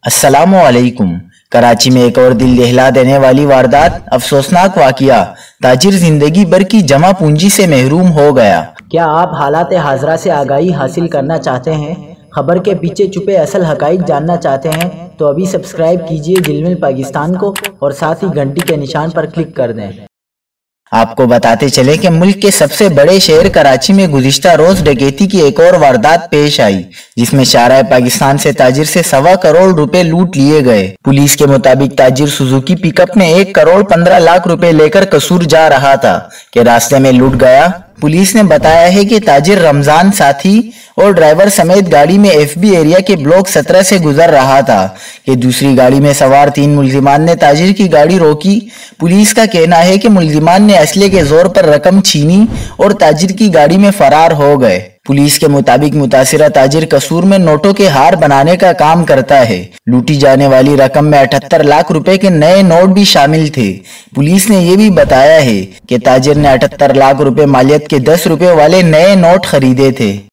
अस्सलामु अलैकुम। कराची में एक और दिल दहला देने वाली वारदात, अफसोसनाक वाकया। ताजिर जिंदगी भर की जमा पूंजी से महरूम हो गया। क्या आप हालात हाजरा से आगाही हासिल करना चाहते हैं? खबर के पीछे छुपे असल हकाइक जानना चाहते हैं? तो अभी सब्सक्राइब कीजिए जिलमिल पाकिस्तान को और साथ ही घंटी के निशान पर क्लिक कर दें। आपको बताते चले कि मुल्क के सबसे बड़े शहर कराची में गुज़िश्ता रोज डकैती की एक और वारदात पेश आई, जिसमें शाहराह पाकिस्तान से ताजिर से 1.25 करोड़ रुपए लूट लिए गए। पुलिस के मुताबिक ताजिर सुजुकी पिकअप में 1 करोड़ 15 लाख रुपए लेकर कसूर जा रहा था कि रास्ते में लूट गया। पुलिस ने बताया है कि ताजिर रमजान साथी और ड्राइवर समेत गाड़ी में एफबी एरिया के ब्लॉक 17 से गुजर रहा था कि दूसरी गाड़ी में सवार 3 मुल्जिमान ने ताजिर की गाड़ी रोकी। पुलिस का कहना है कि मुल्जिमान ने असले के जोर पर रकम छीनी और ताजिर की गाड़ी में फरार हो गए। पुलिस के मुताबिक मुतासिरा ताजिर कसूर में नोटों के हार बनाने का काम करता है। लूटी जाने वाली रकम में 78 लाख रुपए के नए नोट भी शामिल थे। पुलिस ने यह भी बताया है कि ताजिर ने 78 लाख रुपए मालियत के 10 रुपए वाले नए नोट खरीदे थे।